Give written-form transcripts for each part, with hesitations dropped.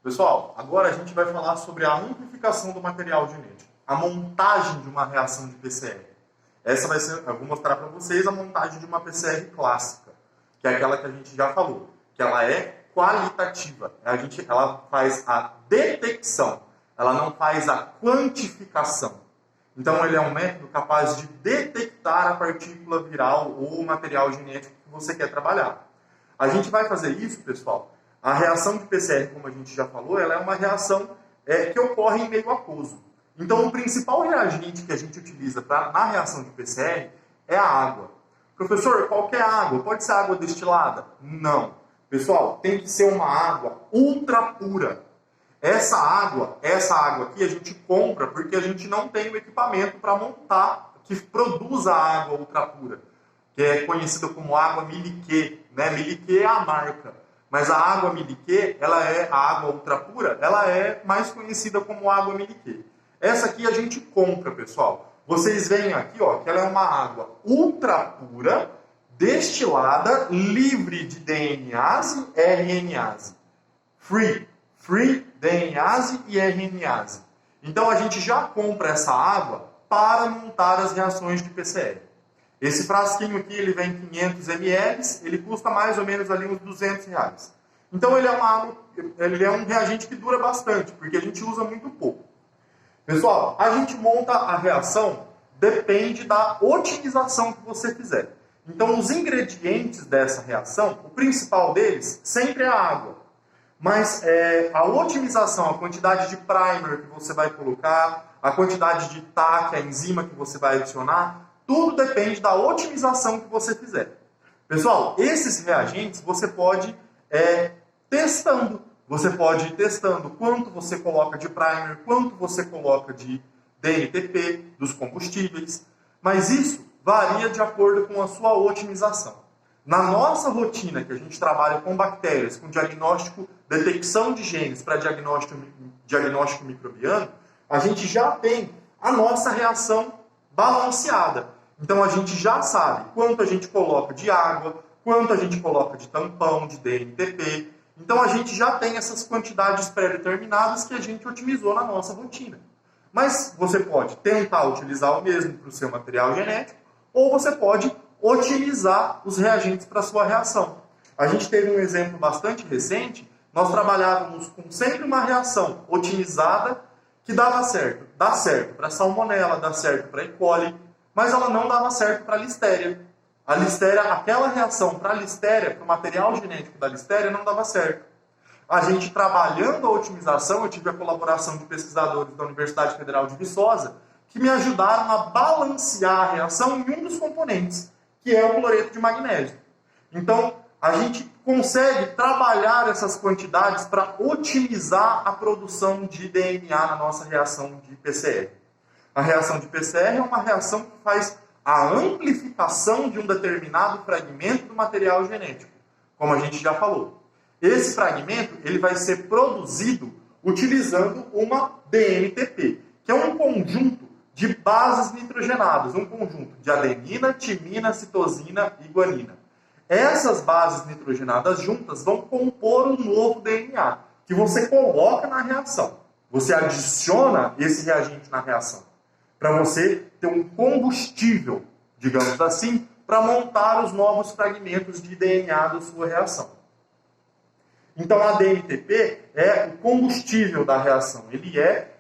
Pessoal, agora a gente vai falar sobre a amplificação do material genético, a montagem de uma reação de PCR. Eu vou mostrar para vocês a montagem de uma PCR clássica, que é aquela que a gente já falou, que ela é qualitativa. Ela faz a detecção, ela não faz a quantificação. Então, ele é um método capaz de detectar a partícula viral ou o material genético que você quer trabalhar. A gente vai fazer isso, pessoal. A reação de PCR, como a gente já falou, ela é uma reação que ocorre em meio aquoso. Então, o principal reagente que a gente utiliza na reação de PCR é a água. Professor, qualquer água? Pode ser água destilada? Não. Pessoal, tem que ser uma água ultra pura. Essa água aqui a gente compra porque a gente não tem o equipamento para montar que produza a água ultra pura, que é conhecida como água Miliquet, né? Miliquet é a marca, mas a água Miliquet, a água ultra pura, ela é mais conhecida como água Miliquet. Essa aqui a gente compra, pessoal. Vocês veem aqui, ó, que ela é uma água ultra pura, destilada, livre de DNase e RNase. Free DNase e RNase. Então a gente já compra essa água para montar as reações de PCR. Esse frasquinho aqui, ele vem 500 ml, ele custa mais ou menos ali uns R$200. Então ele é um reagente que dura bastante, porque a gente usa muito pouco. Pessoal, a gente monta a reação, depende da otimização que você fizer. Então os ingredientes dessa reação, o principal deles sempre é a água. Mas a otimização, a quantidade de primer que você vai colocar, a quantidade de TAC, a enzima que você vai adicionar, tudo depende da otimização que você fizer. Pessoal, esses reagentes você pode testando. Você pode ir testando quanto você coloca de primer, quanto você coloca de DNTP, dos combustíveis. Mas isso varia de acordo com a sua otimização. Na nossa rotina, que a gente trabalha com bactérias, com diagnóstico, detecção de genes para diagnóstico microbiano, a gente já tem a nossa reação balanceada. Então a gente já sabe quanto a gente coloca de água, quanto a gente coloca de tampão, de DNTP. Então a gente já tem essas quantidades pré-determinadas que a gente otimizou na nossa rotina. Mas você pode tentar utilizar o mesmo para o seu material genético, ou você pode otimizar os reagentes para a sua reação. A gente teve um exemplo bastante recente, nós trabalhávamos com sempre uma reação otimizada que dava certo. Dá certo para salmonela, dá certo para E. coli, mas ela não dava certo para listéria. A listéria, aquela reação para a listéria, para o material genético da listéria, não dava certo. A gente trabalhando a otimização, eu tive a colaboração de pesquisadores da Universidade Federal de Viçosa, que me ajudaram a balancear a reação em um dos componentes, que é o cloreto de magnésio. Então, a gente consegue trabalhar essas quantidades para otimizar a produção de DNA na nossa reação de PCR. A reação de PCR é uma reação que faz a amplificação de um determinado fragmento do material genético, como a gente já falou. Esse fragmento ele vai ser produzido utilizando uma DNTP, que é um conjunto de bases nitrogenadas, um conjunto de adenina, timina, citosina e guanina. Essas bases nitrogenadas juntas vão compor um novo DNA, que você coloca na reação. Você adiciona esse reagente na reação, para você ter um combustível, digamos assim, para montar os novos fragmentos de DNA da sua reação. Então a DNTP é o combustível da reação. Ele é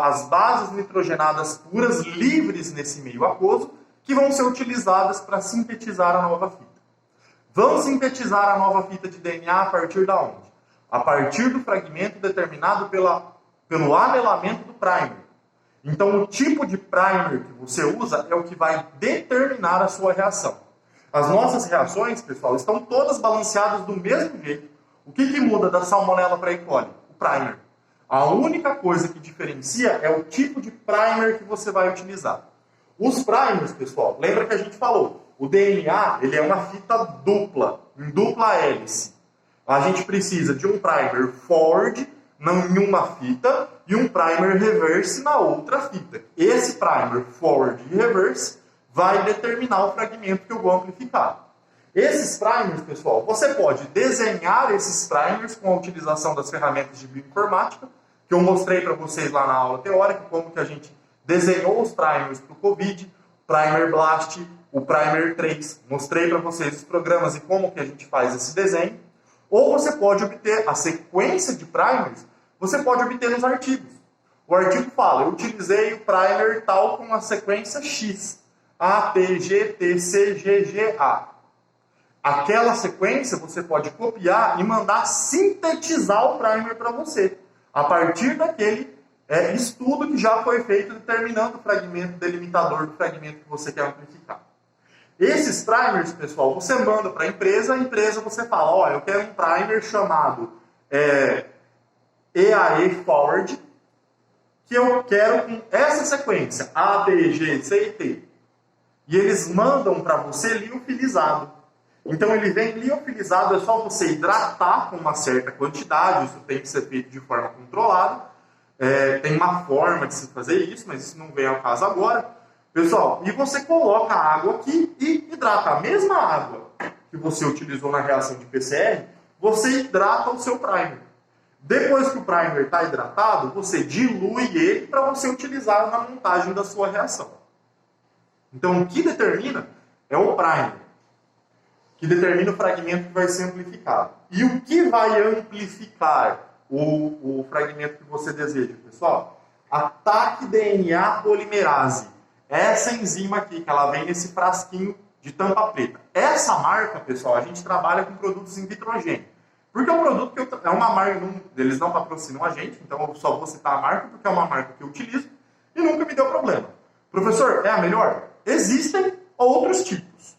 as bases nitrogenadas puras, livres nesse meio aquoso, que vão ser utilizadas para sintetizar a nova fita. Vão sintetizar a nova fita de DNA a partir da onde? A partir do fragmento determinado pelo anelamento do primer. Então o tipo de primer que você usa é o que vai determinar a sua reação. As nossas reações, pessoal, estão todas balanceadas do mesmo jeito. O que muda da salmonela para E. coli? O primer. A única coisa que diferencia é o tipo de primer que você vai utilizar. Os primers, pessoal, lembra que a gente falou, o DNA ele é uma fita dupla, em dupla hélice. A gente precisa de um primer forward em uma fita e um primer reverse na outra fita. Esse primer forward e reverse vai determinar o fragmento que eu vou amplificar. Esses primers, pessoal, você pode desenhar esses primers com a utilização das ferramentas de bioinformática, que eu mostrei para vocês lá na aula teórica, como que a gente desenhou os primers para o COVID, Primer Blast, o Primer 3. Mostrei para vocês os programas e como que a gente faz esse desenho. Ou você pode obter a sequência de primers, você pode obter nos artigos. O artigo fala, eu utilizei o primer tal com a sequência X, A, T, G, T, C, G, G, A. Aquela sequência você pode copiar e mandar sintetizar o primer para você, a partir daquele estudo que já foi feito determinando o fragmento delimitador do fragmento que você quer amplificar. Esses primers, pessoal, você manda para a empresa você fala, olha, eu quero um primer chamado EAE Forward, que eu quero com essa sequência, A, B, G, C e T. E eles mandam para você liofilizado. Então ele vem liofilizado, é só você hidratar com uma certa quantidade, isso tem que ser feito de forma controlada. Tem uma forma de se fazer isso, mas isso não vem ao caso agora. Pessoal, e você coloca a água aqui e hidrata a mesma água que você utilizou na reação de PCR, você hidrata o seu primer. Depois que o primer está hidratado, você dilui ele para você utilizar na montagem da sua reação. Então o que determina é o primer, que determina o fragmento que vai ser amplificado. E o que vai amplificar o fragmento que você deseja, pessoal? A TAC DNA polimerase. Essa enzima aqui, que ela vem nesse frasquinho de tampa preta. Essa marca, pessoal, a gente trabalha com produtos in vitrogênio. Porque é um produto que é uma marca, eles não patrocinam a gente, então eu só vou citar a marca porque é uma marca que eu utilizo e nunca me deu problema. Professor, é a melhor? Existem outros tipos.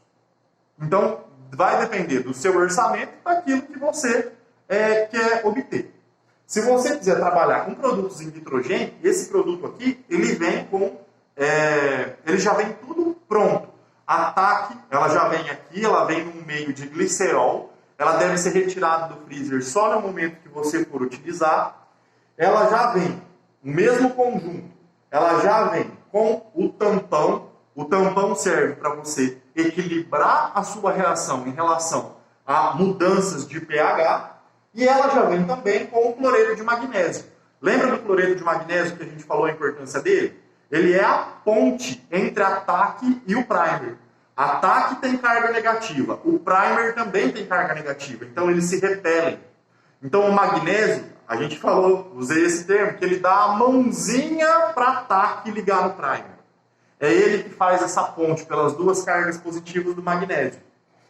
Então, vai depender do seu orçamento, daquilo que você quer obter. Se você quiser trabalhar com produtos in vitrogênio, esse produto aqui, ele vem com... ele já vem tudo pronto. A TAC, ela já vem aqui, ela vem num meio de glicerol, ela deve ser retirada do freezer só no momento que você for utilizar. Ela já vem, no mesmo conjunto, ela já vem com o tampão. O tampão serve para você equilibrar a sua reação em relação a mudanças de pH. E ela já vem também com o cloreto de magnésio. Lembra do cloreto de magnésio que a gente falou a importância dele? Ele é a ponte entre a TAC e o primer. A TAC tem carga negativa, o primer também tem carga negativa, então eles se repelem. Então o magnésio, a gente falou, usei esse termo, que ele dá a mãozinha para a TAC ligar no primer. É ele que faz essa ponte pelas duas cargas positivas do magnésio.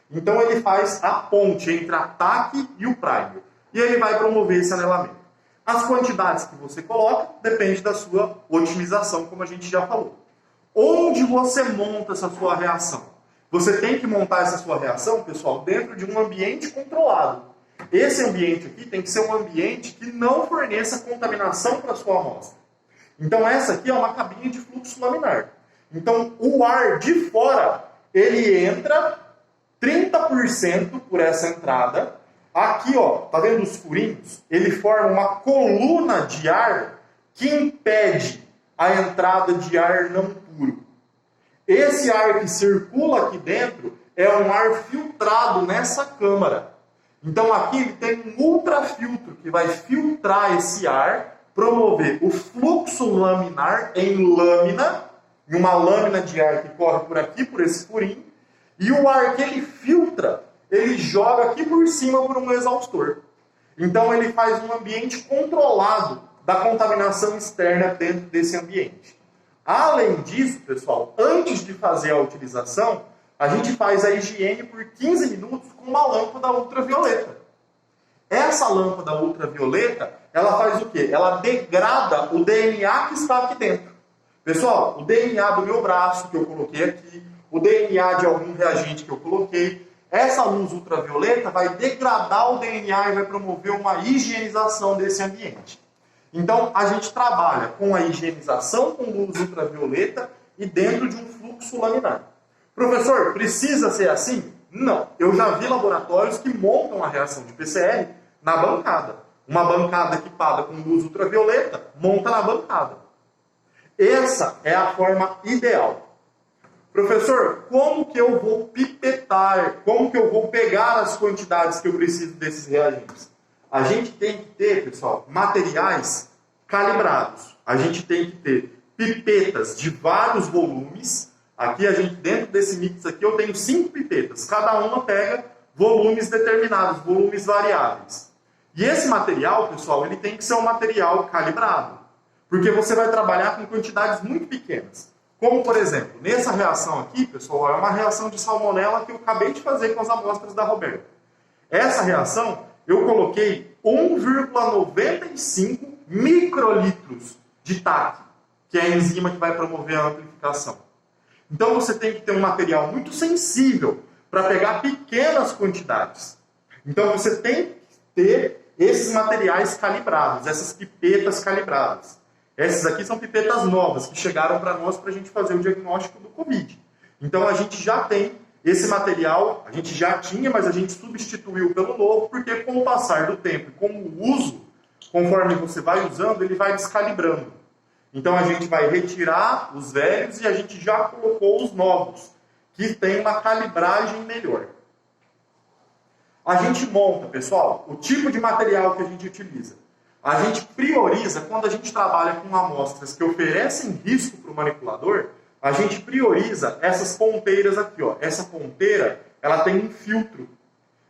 Então ele faz a ponte entre a TAC e o primer. E ele vai promover esse anelamento. As quantidades que você coloca depende da sua otimização, como a gente já falou. Onde você monta essa sua reação? Você tem que montar essa sua reação, pessoal, dentro de um ambiente controlado. Esse ambiente aqui tem que ser um ambiente que não forneça contaminação para a sua amostra. Então essa aqui é uma cabine de fluxo laminar. Então o ar de fora, ele entra 30% por essa entrada. Aqui, ó, tá vendo os furinhos? Ele forma uma coluna de ar que impede a entrada de ar não puro. Esse ar que circula aqui dentro é um ar filtrado nessa câmara. Então aqui ele tem um ultrafiltro que vai filtrar esse ar, promover o fluxo laminar em lâmina, em uma lâmina de ar que corre por aqui, por esse furinho, e o ar que ele filtra, ele joga aqui por cima por um exaustor. Então ele faz um ambiente controlado da contaminação externa dentro desse ambiente. Além disso, pessoal, antes de fazer a utilização, a gente faz a higiene por 15 minutos com uma lâmpada ultravioleta. Essa lâmpada ultravioleta, ela faz o quê? Ela degrada o DNA que está aqui dentro. Pessoal, o DNA do meu braço que eu coloquei aqui, o DNA de algum reagente que eu coloquei, essa luz ultravioleta vai degradar o DNA e vai promover uma higienização desse ambiente. Então, a gente trabalha com a higienização com luz ultravioleta e dentro de um fluxo laminar. Professor, precisa ser assim? Não. Eu já vi laboratórios que montam a reação de PCR na bancada. Uma bancada equipada com luz ultravioleta, monta na bancada. Essa é a forma ideal. Professor, como que eu vou pipetar? Como que eu vou pegar as quantidades que eu preciso desses reagentes? A gente tem que ter, pessoal, materiais calibrados. A gente tem que ter pipetas de vários volumes. Aqui, dentro desse mix aqui, eu tenho 5 pipetas. Cada uma pega volumes determinados, volumes variáveis. E esse material, pessoal, ele tem que ser um material calibrado. Porque você vai trabalhar com quantidades muito pequenas. Como, por exemplo, nessa reação aqui, pessoal, é uma reação de salmonela que eu acabei de fazer com as amostras da Roberta. Essa reação, eu coloquei 1,95 microlitros de TAC, que é a enzima que vai promover a amplificação. Então, você tem que ter um material muito sensível para pegar pequenas quantidades. Então, você tem que ter esses materiais calibrados, essas pipetas calibradas. Essas aqui são pipetas novas que chegaram para nós para a gente fazer o diagnóstico do Covid. Então a gente já tem esse material, a gente já tinha, mas a gente substituiu pelo novo, porque com o passar do tempo e com o uso, conforme você vai usando, ele vai descalibrando. Então a gente vai retirar os velhos e a gente já colocou os novos, que tem uma calibragem melhor. A gente monta, pessoal, o tipo de material que a gente utiliza. A gente prioriza, quando a gente trabalha com amostras que oferecem risco para o manipulador, a gente prioriza essas ponteiras aqui. Ó. Essa ponteira, ela tem um filtro.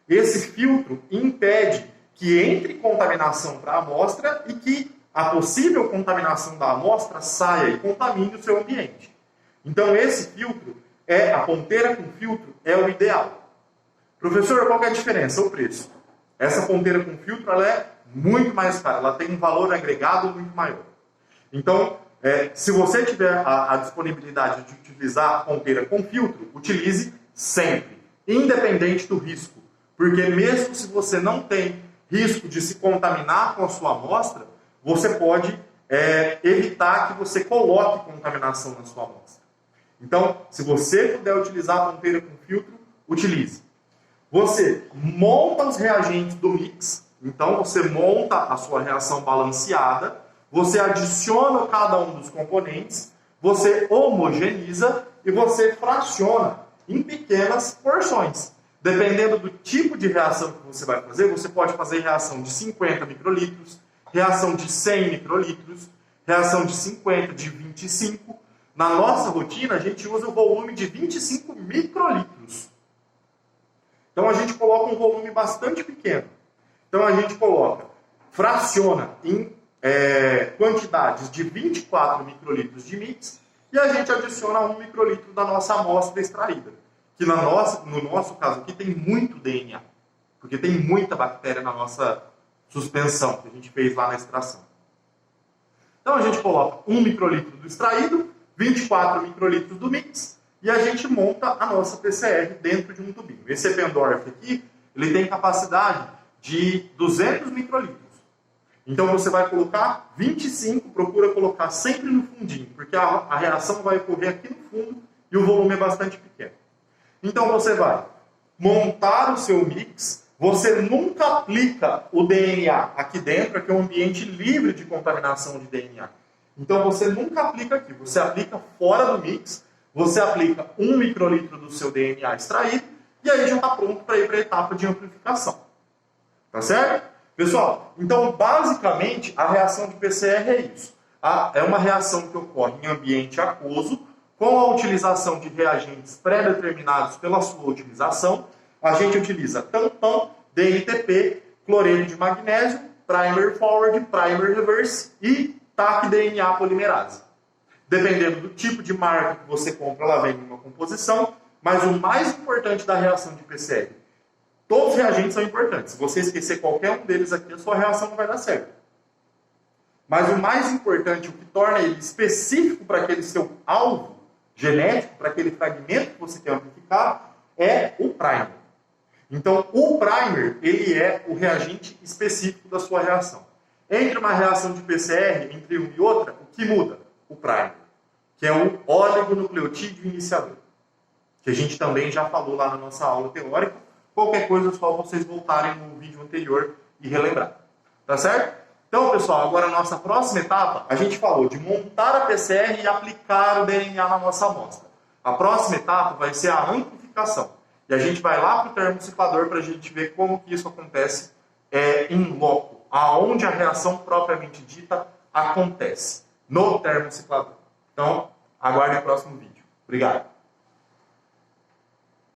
Esse filtro impede que entre contaminação para a amostra e que a possível contaminação da amostra saia e contamine o seu ambiente. Então esse filtro, a ponteira com filtro, é o ideal. Professor, qual que é a diferença? O preço. Essa ponteira com filtro, ela é muito mais cara, ela tem um valor agregado muito maior. Então, se você tiver a disponibilidade de utilizar a ponteira com filtro, utilize sempre, independente do risco. Porque mesmo se você não tem risco de se contaminar com a sua amostra, você pode evitar que você coloque contaminação na sua amostra. Então, se você puder utilizar a ponteira com filtro, utilize. Você monta os reagentes do mix. Então, você monta a sua reação balanceada, você adiciona cada um dos componentes, você homogeneiza e você fraciona em pequenas porções. Dependendo do tipo de reação que você vai fazer, você pode fazer reação de 50 microlitros, reação de 100 microlitros, reação de 50, de 25. Na nossa rotina, a gente usa o volume de 25 microlitros. Então, a gente coloca um volume bastante pequeno. Então a gente fraciona em quantidades de 24 microlitros de mix e a gente adiciona 1 microlitro da nossa amostra extraída. Que no nosso caso aqui tem muito DNA, porque tem muita bactéria na nossa suspensão que a gente fez lá na extração. Então a gente coloca 1 microlitro do extraído, 24 microlitros do mix e a gente monta a nossa PCR dentro de um tubinho. Esse Eppendorf aqui, ele tem capacidade de 200 microlitros. Então você vai colocar 25, procura colocar sempre no fundinho, porque a reação vai ocorrer aqui no fundo e o volume é bastante pequeno. Então você vai montar o seu mix, você nunca aplica o DNA aqui dentro, aqui é um ambiente livre de contaminação de DNA. Então você nunca aplica aqui, você aplica fora do mix, você aplica 1 microlitro do seu DNA extraído e aí já está pronto para ir para a etapa de amplificação. Tá certo? Pessoal, então basicamente a reação de PCR é isso. É uma reação que ocorre em ambiente aquoso, com a utilização de reagentes pré-determinados pela sua utilização. A gente utiliza tampão, DNTP, cloreto de magnésio, primer forward, primer reverse e TAC DNA polimerase. Dependendo do tipo de marca que você compra, ela vem em uma composição, mas o mais importante da reação de PCR, todos os reagentes são importantes. Se você esquecer qualquer um deles aqui, a sua reação não vai dar certo. Mas o mais importante, o que torna ele específico para aquele seu alvo genético, para aquele fragmento que você quer amplificar, é o primer. Então, o primer, ele é o reagente específico da sua reação. Entre uma reação de PCR, entre uma e outra, o que muda? O primer, que é o oligonucleotídeo iniciador, que a gente também já falou lá na nossa aula teórica. Qualquer coisa, é só vocês voltarem no vídeo anterior e relembrar. Tá certo? Então, pessoal, agora a nossa próxima etapa, a gente falou de montar a PCR e aplicar o DNA na nossa amostra. A próxima etapa vai ser a amplificação. E a gente vai lá para o termociclador para a gente ver como que isso acontece em loco, aonde a reação propriamente dita acontece, no termociclador. Então, aguarde o próximo vídeo. Obrigado.